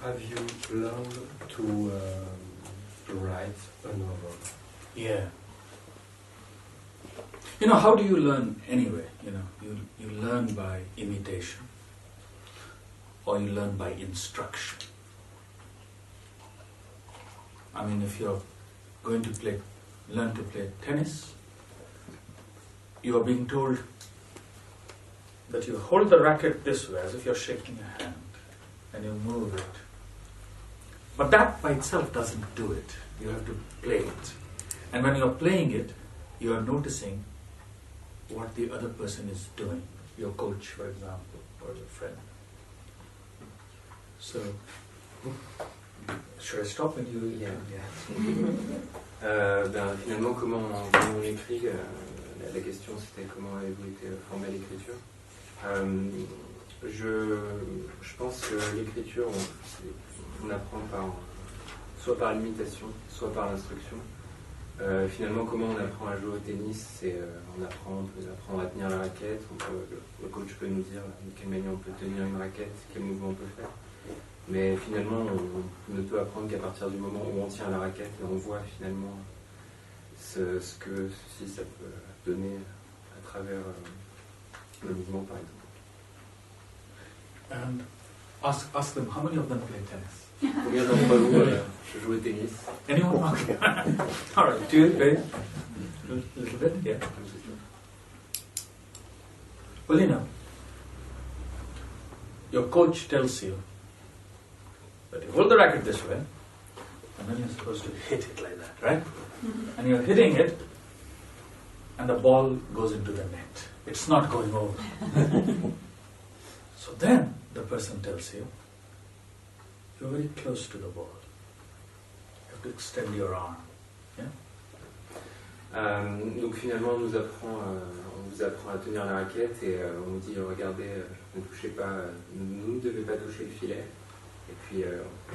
have you learned to write a novel? Yeah. You know, how do you learn anyway? You know, you learn by imitation, or you learn by instruction. I mean, if you're going to learn to play tennis, you are being told that you hold the racket this way as if you're shaking a hand, and you move it. But that by itself doesn't do it. You have to play it. And when you're playing it, you are noticing what the other person is doing, your coach, for example, or your friend. So, should I stop and you? Yeah. Finalement, comment on écrit, la question c'était comment avez-vous été formé à l'écriture. Je pense que l'écriture, on apprend soit par l'imitation, soit par l'instruction. Finalement, comment on apprend à jouer au tennis, c'est on peut apprendre à tenir la raquette, le coach peut nous dire de quelle manière on peut tenir une raquette, quel mouvement on peut faire. Mais finalement, on ne peut apprendre qu'à partir du moment où on tient la raquette et on voit finalement ce que ceci ça peut donner à travers le mouvement, par exemple. And ask them, how many of them play tennis? Combien d'entre vous jouent au tennis? Anyone? Okay. All right. Do you play? A little bit? Yeah. Well, you know, your coach tells you that you hold the racket this way, and then you're supposed to hit it like that, right? And you're hitting it, and the ball goes into the net. It's not going over. So then the person tells you, you're very close to the ball. You have to extend your arm. Yeah? Donc finalement, on vous apprend à tenir la raquette et on vous dit, regardez, ne touchez pas, vous ne devez pas toucher le filet. Et puis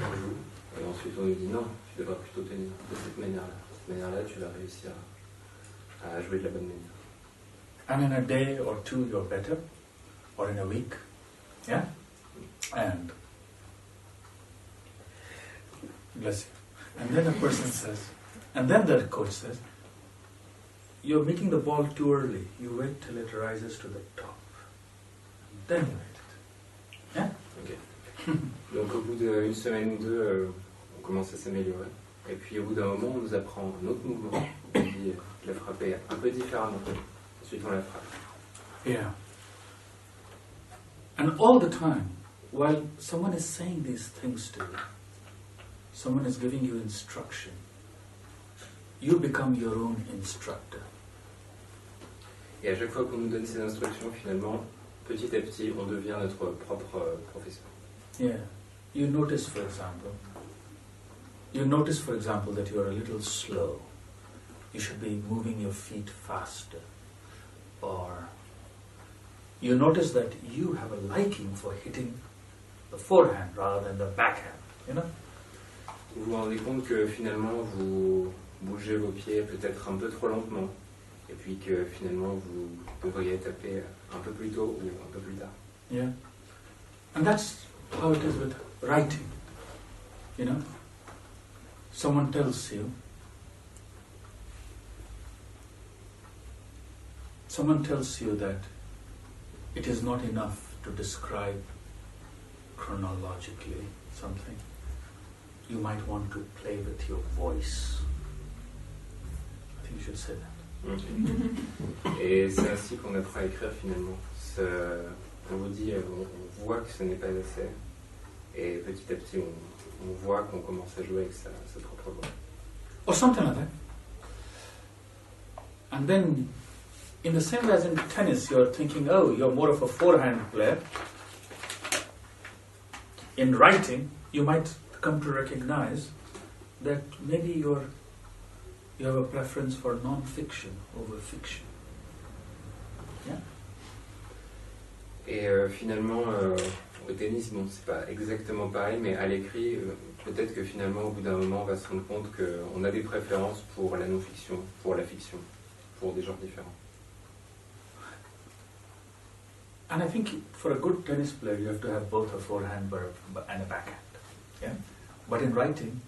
on joue. Et ensuite on nous dit, non, tu devras plutôt tenir de cette manière-là. De cette manière-là, tu vas réussir à jouer de la bonne manière. And in a day or two, you're better, or in a week. Yeah? And bless you. And then a person says, and then the coach says, you're making the ball too early. You wait till it rises to the top. Then you hit it. Yeah? Okay. Donc au bout d'une semaine ou deux, on commence à s'améliorer. Et puis au bout d'un moment, on nous apprend un autre mouvement. On dit de la frapper un peu différemment. Ensuite on la frappe. Yeah. And all the time, while someone is saying these things to you, someone is giving you instruction, you become your own instructor. Et à chaque fois qu'on nous donne ces instructions, finalement, petit à petit, on devient notre propre professeur. Yeah. You notice, for example, that you are a little slow. You should be moving your feet faster. Or you notice that you have a liking for hitting the forehand rather than the backhand, you know? Vous vous rendez compte que finalement vous bougez vos pieds peut-être un peu trop lentement et puis que finalement vous devriez taper un peu plus tôt ou un peu plus tard. Yeah. And that's how it is with writing, you know? Someone tells you that it is not enough to describe chronologically something. You might want to play with your voice. I think you should say that. Et c'est ainsi qu'on apprend à écrire finalement. On vous dit, on voit que ce n'est pas assez, et petit à petit on voit qu'on commence à jouer avec sa propre voix. Or something like that. And then, in the same way as in tennis, you're thinking, oh, you're more of a forehand player. In writing, you might come to recognize that maybe you have a preference for non-fiction over fiction. Yeah? Et finalement, au tennis, bon, c'est pas exactement pareil, mais à l'écrit, peut-être que finalement, au bout d'un moment, on va se rendre compte qu'on a des préférences pour la non-fiction, pour la fiction, pour des genres différents. And I think for a good tennis player, you have to have both a forehand and a backhand. Yeah? But in writing,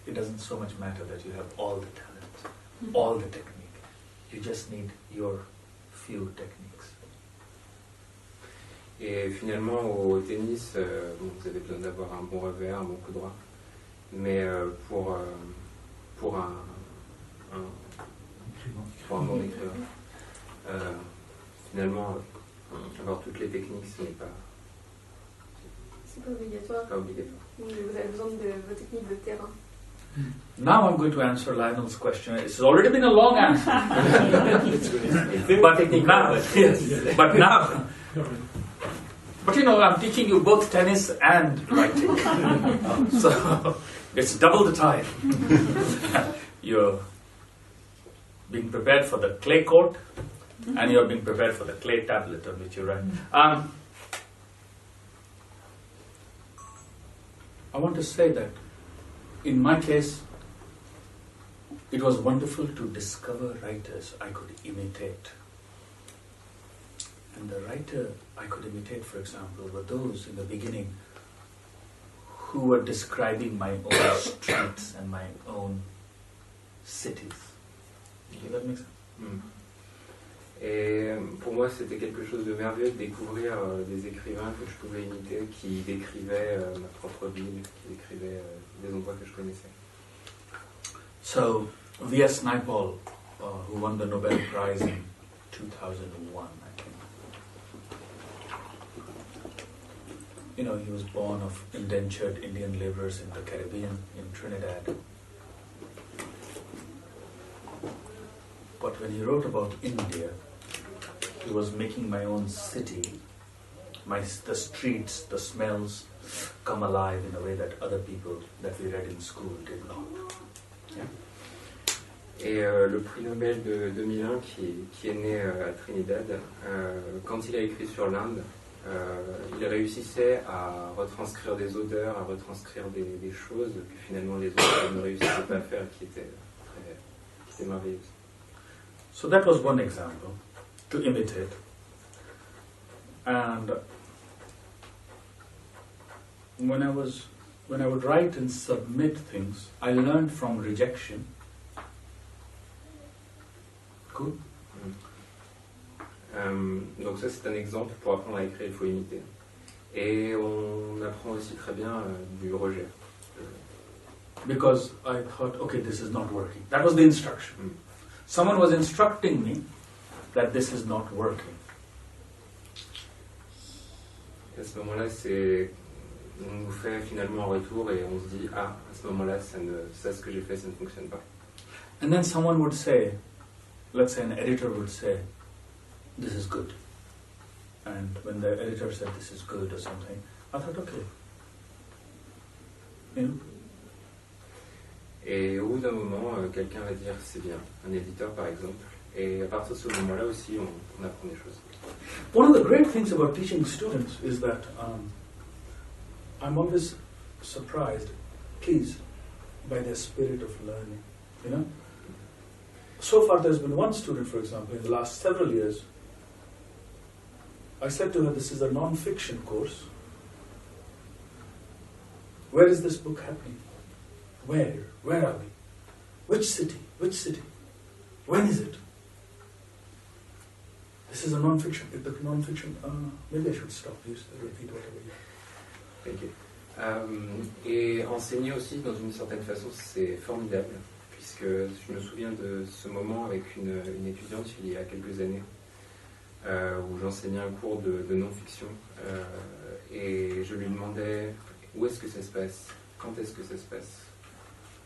it doesn't so much matter that you have all the talent, all the technique. You just need your few techniques. Et finalement, au tennis, vous avez besoin d'avoir un bon revers, un bon coup droit. Mais pour un bon écrivain, finalement, avoir toutes les techniques, ce n'est pas... C'est pas obligatoire. Pas obligatoire. Vous avez besoin de vos techniques de terrain. Now I'm going to answer Lionel's question. It's already been a long answer. But you know, I'm teaching you both tennis and writing. So it's double the time. You're being prepared for the clay court and you're being prepared for the clay tablet on which you write. I want to say that in my case, it was wonderful to discover writers I could imitate. And the writer I could imitate, for example, were those in the beginning who were describing my own streets and my own cities. Does that make sense? Et pour moi, c'était quelque chose de merveilleux de découvrir des écrivains que je pouvais imiter, qui décrivaient ma propre ville, qui décrivaient des endroits que je connaissais. So, V.S. Naipaul, who won the Nobel Prize in 2001, I think. You know, he was born of indentured Indian laborers in the Caribbean, in Trinidad. But when he wrote about India, he was making my own city, the streets, the smells come alive in a way that other people that we read in school did not. Yeah. Et le prix Nobel de 2001, qui est né à Trinidad, quand il a écrit sur l'Inde, il réussissait à retranscrire des odeurs, à retranscrire des choses que finalement les autres ne réussissaient pas à faire, qui étaient merveilleuses. So that was one example, to imitate. And when I would write and submit things, I learned from rejection. Cool. Donc ça c'est un exemple, pour apprendre à écrire il faut imiter. Et on apprend aussi très bien du rejet. Because I thought, okay, this is not working. That was the instruction. Someone was instructing me that this is not working. Et à ce moment-là, on nous fait finalement un retour et on se dit, ah, à ce moment-là, ça ce que j'ai fait, ça ne fonctionne pas. And then someone would say, let's say an editor would say, this is good. And when the editor said this is good or something, I thought, okay. You know? Et au bout d'un moment, quelqu'un va dire c'est bien, un éditeur par exemple. Et à partir de ce moment-là aussi, on apprend des choses. One of the great things about teaching students is that I'm always surprised, pleased by their spirit of learning. You know? So far there's been one student, for example, in the last several years. I said to her, this is a non-fiction course. Where is this book happening? Where? Where are we? Which city? Which city? When is it? This is a non-fiction. If the non-fiction, maybe I should stop. You repeat whatever you. Thank you. Et enseigner aussi, dans une certaine façon, c'est formidable, puisque je me souviens de ce moment avec une étudiante il y a quelques années, où j'enseignais un cours de non-fiction, et je lui demandais où est-ce que ça se passe, quand est-ce que ça se passe.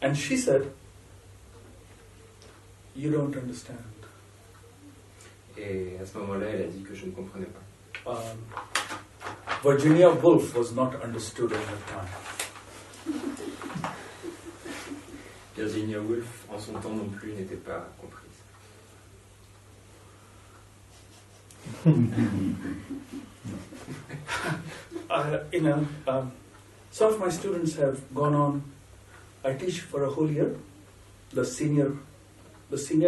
And she said, you don't understand. Et à ce moment-là, elle a dit que je ne comprenais pas. Virginia Woolf was not understood at the time. Virginia Woolf, en son temps non plus, n'était pas comprise. Some of my students have gone on. I teach for a whole year, the senior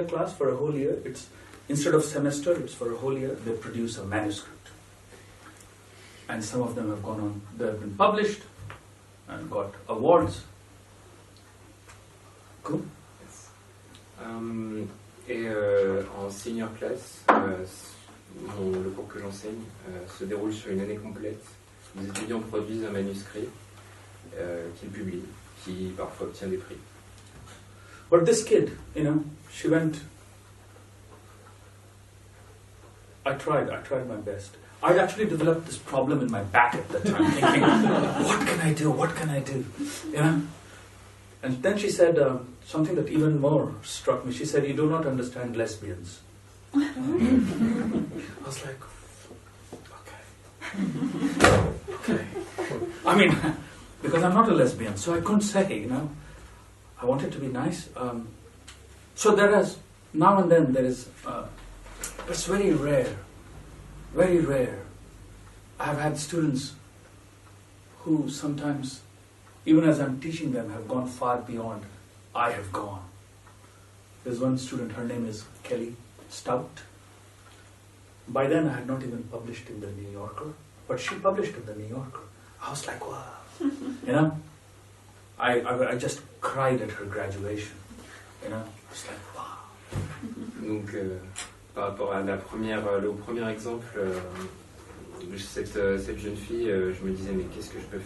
class for a whole year. It's instead of semester, it's for a whole year. They produce a manuscript, and some of them have gone on. They have been published, and got awards. Cool. Yes. Et en senior class, le cours que j'enseigne se déroule sur une année complète. Les étudiants produisent un manuscrit qu'ils publient, qui parfois obtient des prix. But this kid, you know, she went. I tried my best. I actually developed this problem in my back at that time, thinking, what can I do? What can I do? You know? And then she said something that even more struck me. She said, "You do not understand lesbians." I was like, okay. I mean, because I'm not a lesbian, so I couldn't say, you know. I wanted to be nice. So there is, now and then there is, it's very rare. Very rare. I've had students who sometimes, even as I'm teaching them, have gone far beyond I have gone. There's one student, her name is Kelly Stout. By then I had not even published in the New Yorker, but she published in the New Yorker. I was like, wow. You know? I just cried at her graduation. You know? I was like, wow. Donc, par rapport à au premier exemple, cette jeune fille, je me disais, mais qu'est-ce que je peux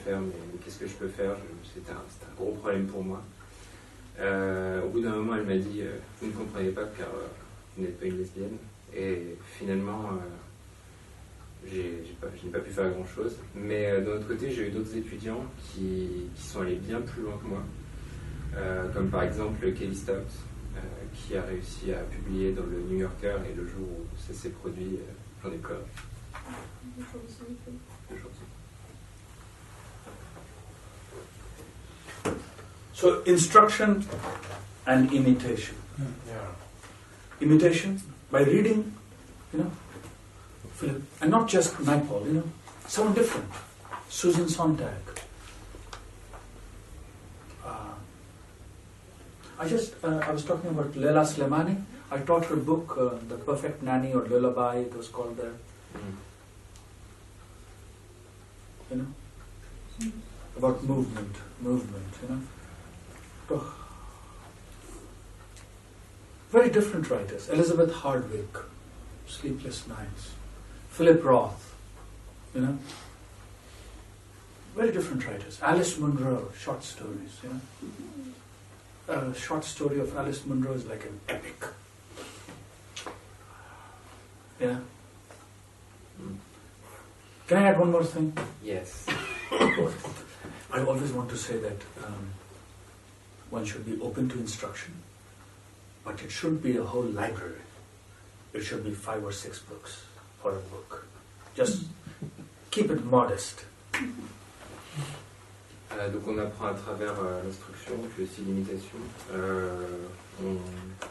faire, c'était un gros problème pour moi. Au bout d'un moment, elle m'a dit, vous ne comprenez pas car vous n'êtes pas une lesbienne. Et finalement, je n'ai pas pu faire grand-chose. Mais d'un autre côté, j'ai eu d'autres étudiants qui sont allés bien plus loin que moi. Comme par exemple Kelly Stout, qui a réussi à publier dans le New Yorker, et le jour où ça s'est produit, j'en ai pleuré. So instruction and imitation. Yeah. Imitation by reading, you know, Philip, and not just Naipaul, you know, someone different. Susan Sontag. I was talking about Leila Slimani. I taught her book, The Perfect Nanny or Lullaby, it was called there. You know, about movement, you know. Oh. Very different writers. Elizabeth Hardwick, Sleepless Nights. Philip Roth, you know. Very different writers. Alice Munro, short stories, you know. A short story of Alice Munro is like an epic. Yeah. Can I add one more thing? Yes. I always want to say that one should be open to instruction, but it shouldn't be a whole library. It should be 5 or 6 books for a book. Just keep it modest. Donc on apprend à travers l'instruction, puis aussi l'imitation.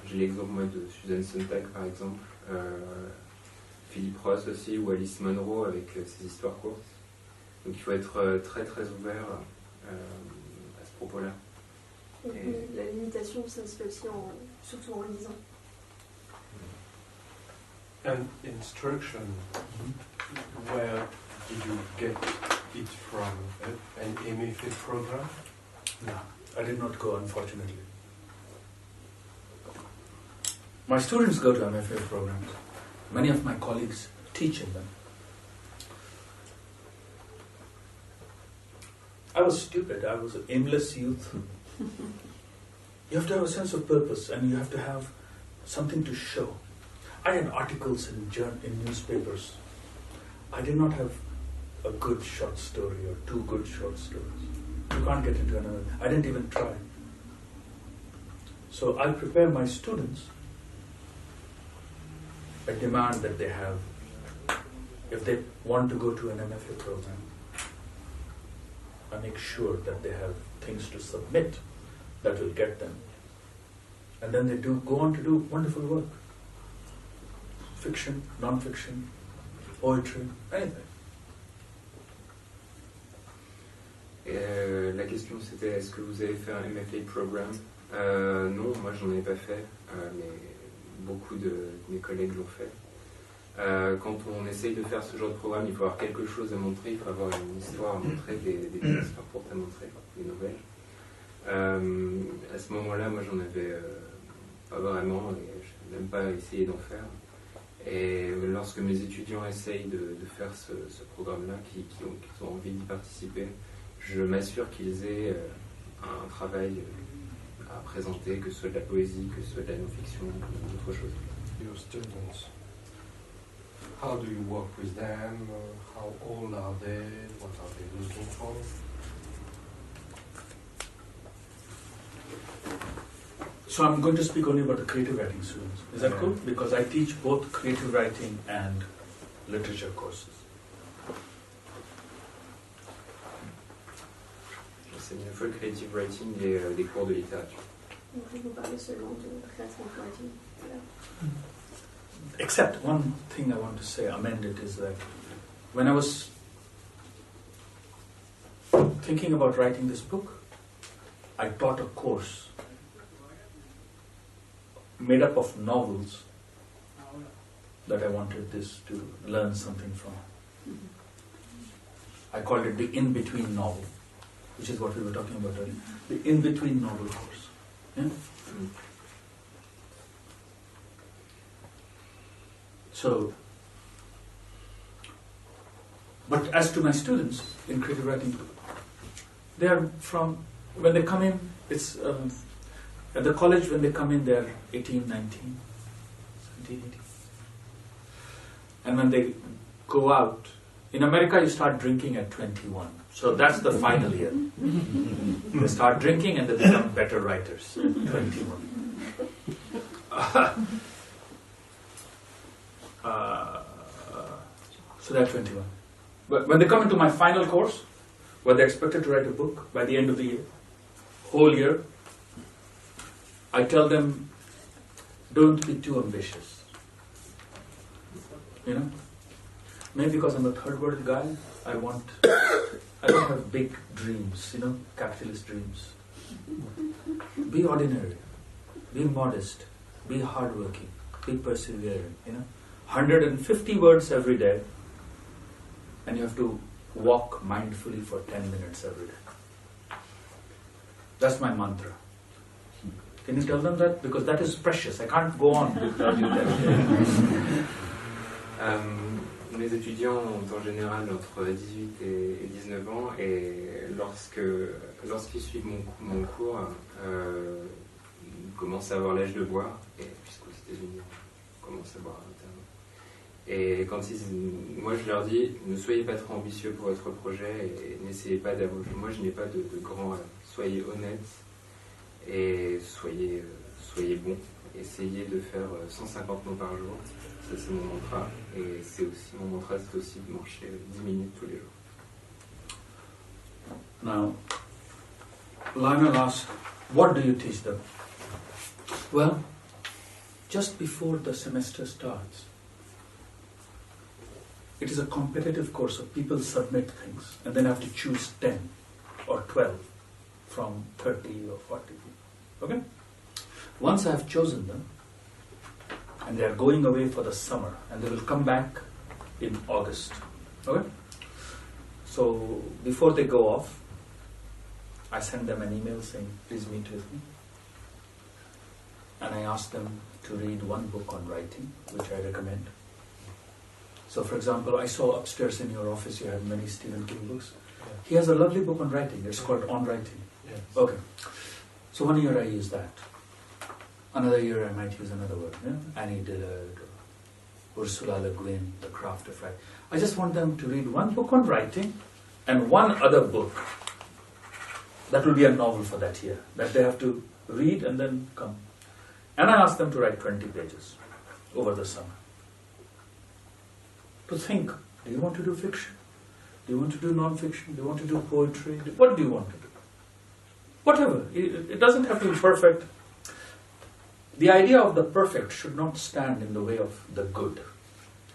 J'ai l'exemple moi de Susan Sontag par exemple, Philip Roth aussi, ou Alice Munro avec ses histoires courtes. Donc il faut être très très ouvert à ce propos-là. Et la limitation, ça se fait aussi surtout en lisant. And instruction, where did you get it from? An MFA program? No, I did not go, unfortunately. My students go to MFA programs. Many of my colleagues teach in them. I was stupid. I was an aimless youth. You have to have a sense of purpose, and you have to have something to show. I had articles in newspapers. I did not have a good short story or 2 good short stories. You can't get into another. I didn't even try. So I prepare my students. I demand that they have, if they want to go to an MFA program, I make sure that they have things to submit that will get them. And then they go on to do wonderful work. Fiction, non-fiction, poetry, anything. La question c'était, est-ce que vous avez fait un MFA program? Non, moi j'en ai pas fait, mais beaucoup de mes collègues l'ont fait. Quand on essaye de faire ce genre de programme, il faut avoir quelque chose à montrer, il faut avoir une histoire à montrer, des histoires fortes à montrer, des nouvelles. À ce moment-là, moi j'en avais pas vraiment, et je n'ai même pas essayé d'en faire. Et lorsque mes étudiants essayent de faire ce programme-là, qui ont envie d'y participer, je m'assure qu'ils aient un travail à présenter, que ce soit de la poésie, que ce soit de la non-fiction, ou autre chose. Your students, how do you work with them? How old are they? What are they looking for? So I'm going to speak only about the creative writing students. Is that cool? Because I teach both creative writing and literature courses. J'enseigne à la fois le creative writing et des cours de littérature. Donc vous parlez seulement de creative writing. Except one thing I want to say, amend it, is that when I was thinking about writing this book, I taught a course made up of novels that I wanted this to learn something from. I called it the in-between novel, which is what we were talking about earlier. The in-between novel course. Yeah? So, but as to my students in creative writing, they are from, when they come in, it's at the college, when they come in, they're 18, 19, 17, 18. And when they go out, in America you start drinking at 21. So that's the final year. They start drinking and they become better writers at 21. So they're 21. But when they come into my final course, where they're expected to write a book by the end of the year, whole year, I tell them, don't be too ambitious. You know? Maybe because I'm a third world guy, I don't have big dreams, you know, capitalist dreams. Be ordinary, be modest, be hardworking, be persevering, you know. 150 words every day, and you have to walk mindfully for 10 minutes every day. That's my mantra. Can you tell them that? Because that is precious. I can't go on without you telling. Mes étudiants ont en général entre 18 et 19 ans, et lorsqu'ils suivent mon cours, ils commencent à avoir l'âge de boire, et puisqu'aux États-Unis on commence à boire à l'intérieur. Et moi je leur dis, ne soyez pas trop ambitieux pour votre projet et n'essayez pas d'avoir. Moi je n'ai pas de grand. Soyez honnêtes et soyez bons. Essayez de faire 150 mots par jour. Ça c'est mon mantra. Et mon mantra c'est aussi de marcher 10 minutes tous les jours. Now, Lionel asks, what do you teach them? Well, just before the semester starts, it is a competitive course, so people submit things and then have to choose 10 or 12 from 30 or 40 people. Okay? Once I have chosen them, and they are going away for the summer, and they will come back in August. Okay? So before they go off, I send them an email saying, please meet with me. And I ask them to read one book on writing, which I recommend. So for example, I saw upstairs in your office you have many Stephen King books. Yeah. He has a lovely book on writing. It's called On Writing. Yes. Okay. So one year I use that. Another year I might use another word. Yeah? Annie Dillard, or Ursula Le Guin, The Craft of Writing. I just want them to read one book on writing and one other book. That will be a novel for that year, that they have to read and then come. And I ask them to write 20 pages over the summer. To think, do you want to do fiction? Do you want to do non-fiction? Do you want to do poetry? What do you want to do? Whatever. It doesn't have to be perfect. The idea of the perfect should not stand in the way of the good.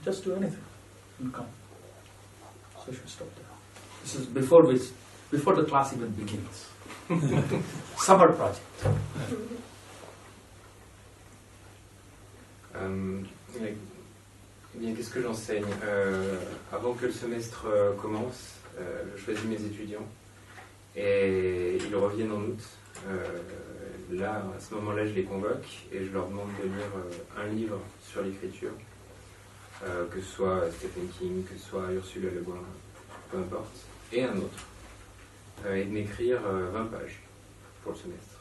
Just do anything and come. So I should stop there. This is before the class even begins. Summer project. Eh bien, qu'est-ce que j'enseigne? Avant que le semestre commence, je choisis mes étudiants et ils reviennent en août. Là, à ce moment-là, je les convoque et je leur demande de lire un livre sur l'écriture, que ce soit Stephen King, que ce soit Ursula Le Guin, peu importe, et un autre, et de m'écrire 20 pages pour le semestre,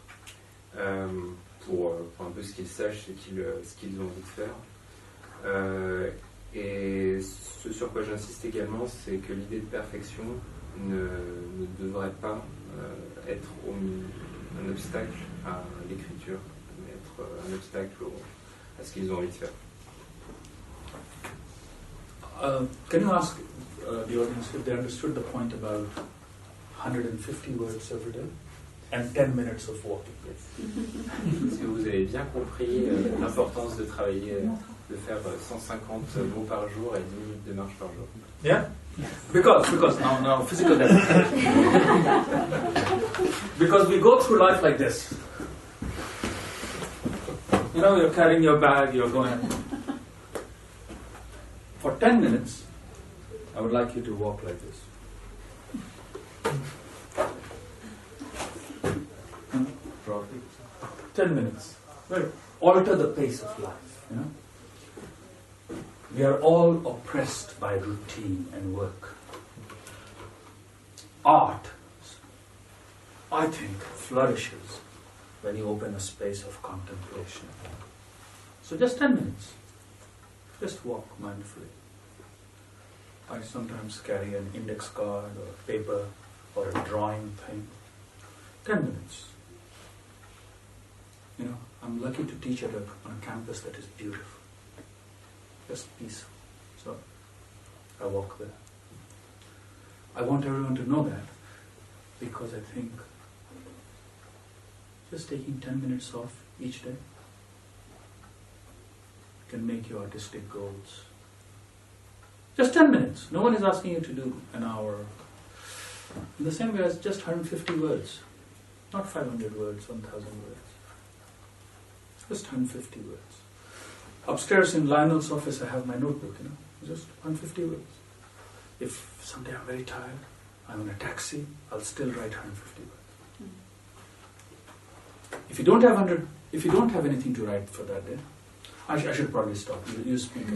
pour un peu ce qu'ils sachent, ce qu'ils ont envie de faire. Et ce sur quoi j'insiste également, c'est que l'idée de perfection ne devrait pas être un obstacle à l'écriture, mais être un obstacle à ce qu'ils ont envie de faire. Can you ask the audience if they understood the point about 150 words every day and 10 minutes of walking? Est-ce que vous avez bien compris l'importance de travailler, de faire 150 mots par jour et 10 minutes de marche par jour? Yeah? Because now physical demonstration. Because we go through life like this. You know, you're carrying your bag, you're going. For 10 minutes, I would like you to walk like this. 10 minutes. Right. Alter the pace of life, you know. We are all oppressed by routine and work. Art, I think, flourishes when you open a space of contemplation. So just 10 minutes. Just walk mindfully. I sometimes carry an index card or a paper or a drawing thing. 10 minutes. You know, I'm lucky to teach on a campus that is beautiful. Just peaceful. So I walk there. I want everyone to know that because I think just taking 10 minutes off each day can make your artistic goals. Just 10 minutes. No one is asking you to do an hour. In the same way as just 150 words. Not 500 words, 1,000 words. Just 150 words. Upstairs in Lionel's office I have my notebook, you know. Just 150 words. If someday I'm very tired, I'm in a taxi, I'll still write 150 words. If you don't have anything to write for that day, I should probably stop. You speak.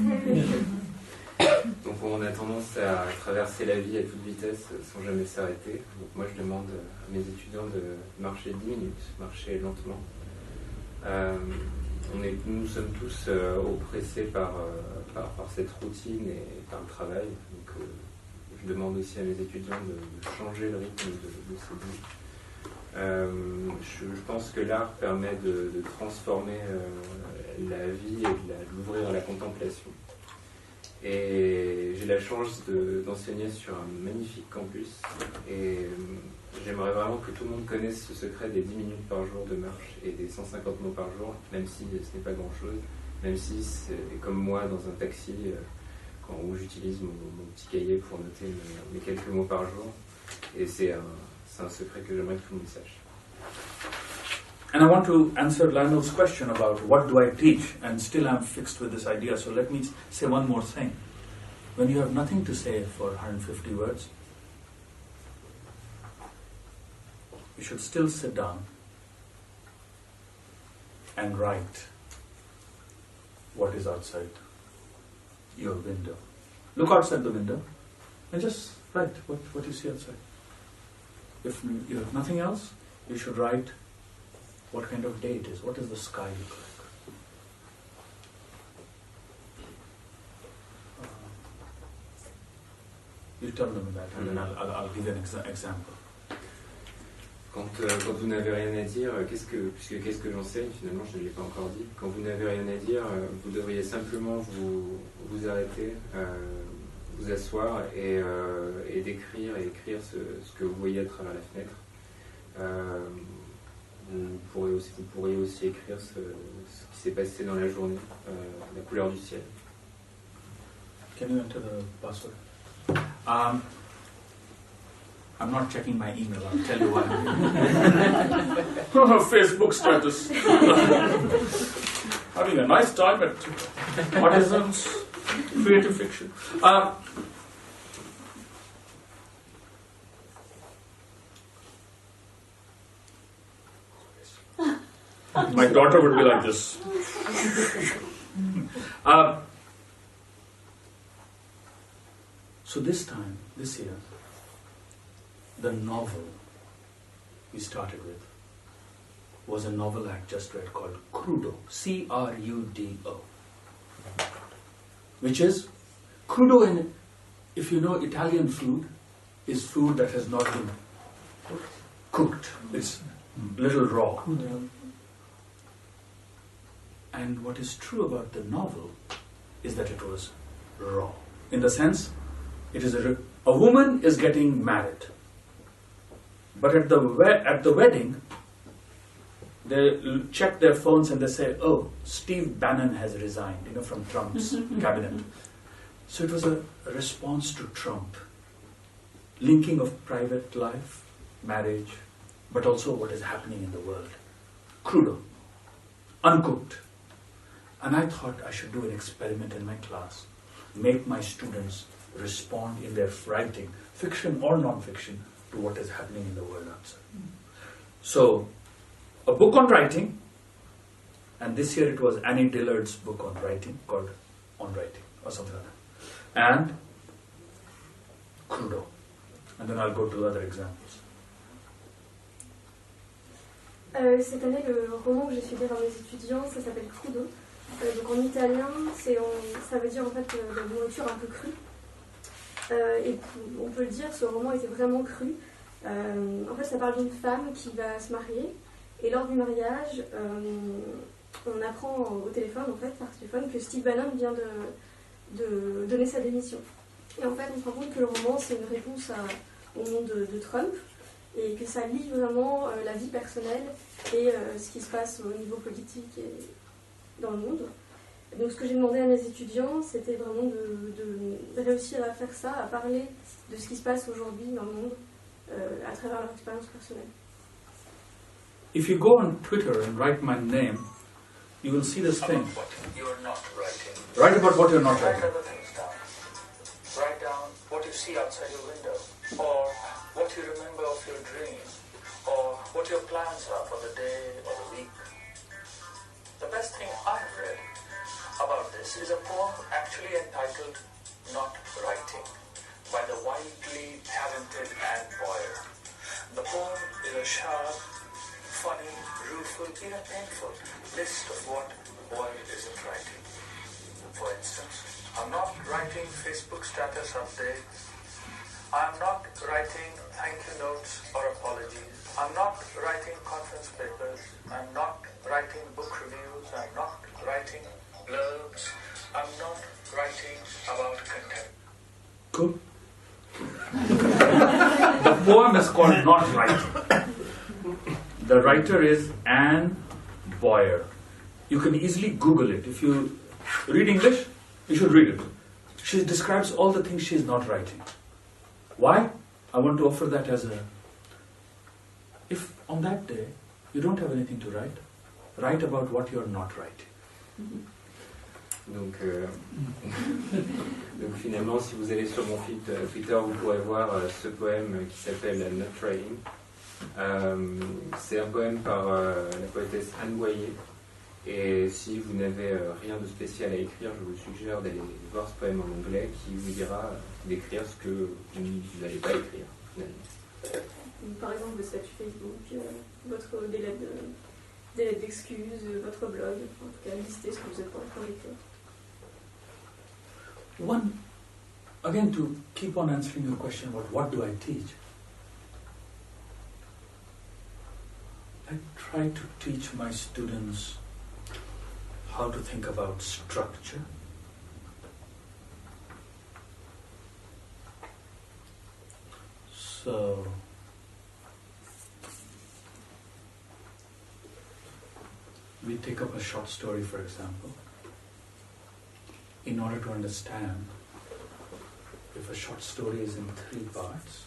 Donc on a tendance à traverser la vie à toute vitesse sans jamais s'arrêter. Donc moi je demande à mes étudiants de marcher 10 minutes, marcher lentement. Nous sommes tous oppressés par cette routine et par le travail. Donc je demande aussi à mes étudiants de changer le rythme de ces vies. Je pense que l'art permet de transformer la vie et de l'ouvrir à la contemplation. Et j'ai la chance d'enseigner sur un magnifique campus et j'aimerais vraiment que tout le monde connaisse ce secret des 10 minutes par jour de marche et des 150 mots par jour, même si ce n'est pas grand chose, même si c'est comme moi dans un taxi où j'utilise mon petit cahier pour noter mes quelques mots par jour, et c'est un secret que j'aimerais que tout le monde sache. And I want to answer Lionel's question about what do I teach, and still I'm fixed with this idea, so let me say one more thing. When you have nothing to say for 150 words, you should still sit down and write what is outside your window. Look outside the window and just write what you see outside. If you have nothing else, you should write what kind of day it is. What does the sky look like? You tell them that, and then I'll give you an example. Quand vous n'avez rien à dire, qu'est-ce que j'enseigne? Finalement, je ne l'ai pas encore dit. Quand vous n'avez rien à dire, vous devriez simplement vous arrêter, vous asseoir et d'écrire et écrire ce que vous voyez à travers la fenêtre. Vous pourriez aussi écrire ce qui s'est passé dans la journée, la couleur du ciel. Can you enter the password? I'm not checking my email, I'll tell you why. Facebook status. Having a nice time at Artisans. Creative fiction. My daughter would be like this. So this year, the novel we started with was a novel I just read called Crudo, C-R-U-D-O, which is, crudo if you know Italian food, is food that has not been cooked. It's a little raw. And what is true about the novel is that it was raw. In the sense, it is a woman is getting married. But at the wedding, they check their phones and they say, oh, Steve Bannon has resigned, from Trump's cabinet. So it was a response to Trump. Linking of private life, marriage, but also what is happening in the world. Crudo, uncooked. And I thought I should do an experiment in my class. Make my students respond in their writing, fiction or non-fiction, to what is happening in the world outside. So, a book on writing, and this year it was Annie Dillard's book on writing, called On Writing, or something like that. And Crudo. And then I'll go to other examples. Cette année, le roman que j'ai fait lire à mes étudiants, ça s'appelle Crudo. Donc en italien, ça veut dire en fait de la nourriture un peu crue. Et on peut le dire, ce roman était vraiment cru. En fait, ça parle d'une femme qui va se marier. Et lors du mariage, on apprend au téléphone, en fait, par téléphone, que Steve Bannon vient de donner sa démission. Et en fait, on se rend compte que le roman, c'est une réponse au monde de Trump. Et que ça lie vraiment la vie personnelle et ce qui se passe au niveau politique et dans le monde. Et donc ce que j'ai demandé à mes étudiants, c'était vraiment de réussir à faire ça, à parler de ce qui se passe aujourd'hui dans le monde à travers leur expérience personnelle. If you go on Twitter and write my name, you will see this thing. What you're not writing. Write about what you're not Write writing. other things down. Write down what you see outside your window, or what you remember of your dream, or what your plans are for the day or the week. The best thing I've read about this is a poem actually entitled Not Writing by the widely talented Anne Boyer. The poem is a sharp, funny, rueful, even painful list of what Boyer isn't writing. For instance, I'm not writing Facebook status updates. I'm not writing thank you notes or apologies. I'm not writing conference papers. I'm not writing book reviews. I'm not writing blurbs. I'm not writing about content. Good. The poem is called Not Writing. The writer is Anne Boyer. You can easily Google it. If you read English, you should read it. She describes all the things she's not writing. Why? I want to offer that as if on that day you don't have anything to write, write about what you're not writing. Donc finalement, si vous allez sur mon feed Twitter, vous pourrez voir ce poème qui s'appelle Not Writing. C'est un poème par la poétesse Anne Boyer. Et si vous n'avez rien de spécial à écrire, je vous suggère d'aller voir ce poème en anglais qui vous dira d'écrire ce que vous n'allez pas écrire finalement. Par exemple, le statut Facebook, votre délai d'excuses, votre blog, en tout cas, lister ce que vous êtes en train d'écrire. One, again, to keep on answering your question about what do I teach, I try to teach my students how to think about structure, so we take up a short story, for example. In order to understand if a short story is in 3 parts,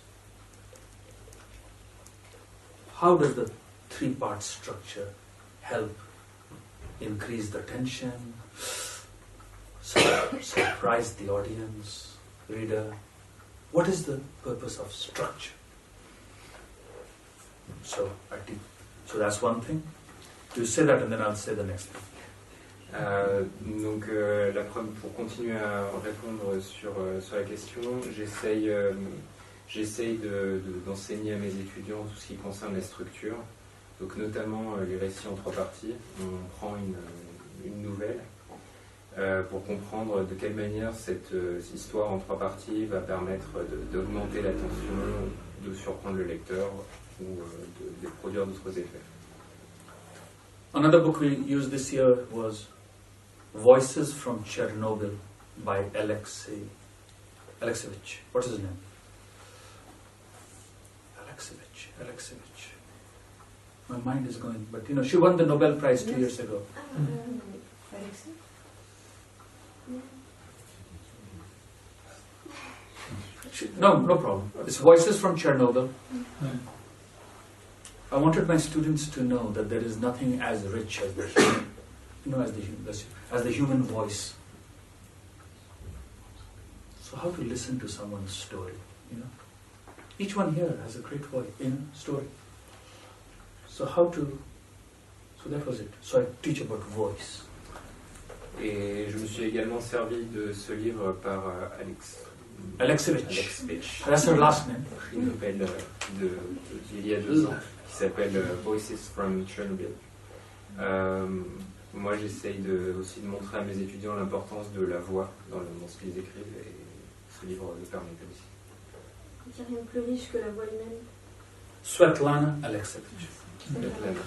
how does the 3-part structure help increase the tension, surprise the audience, reader. What is the purpose of structure? So that's one thing. You say that and then I'll say the next thing. Donc, pour continuer à répondre sur la question, j'essaye d'enseigner à mes étudiants tout ce qui concerne la structure, donc notamment les récits en 3 parties. On prend une nouvelle pour comprendre de quelle manière cette histoire en 3 parties va permettre d'augmenter l'attention, de surprendre le lecteur ou de produire d'autres effets. Another book we used this year was Voices from Chernobyl by Alexeyevich. What is his name? Alexeyevich. My mind is going, but she won the Nobel Prize 2 years ago. Alexei? No problem. It's Voices from Chernobyl. I wanted my students to know that there is nothing as rich as the human, as the human voice. So how to listen to someone's story, Each one here has a great voice, story. So that was it. So I teach about voice. Et je me suis également servi de ce livre par Alexeyevich. That's her last name. Prix Nobel d'il y a 2 ans, qui s'appelle Voices from Chernobyl. Moi, j'essaye aussi de montrer à mes étudiants l'importance de la voix dans ce qu'ils écrivent, et ce livre le permet aussi. Il n'y a rien de plus riche que la voix humaine. Svetlana Alexeyevich. Svetlana.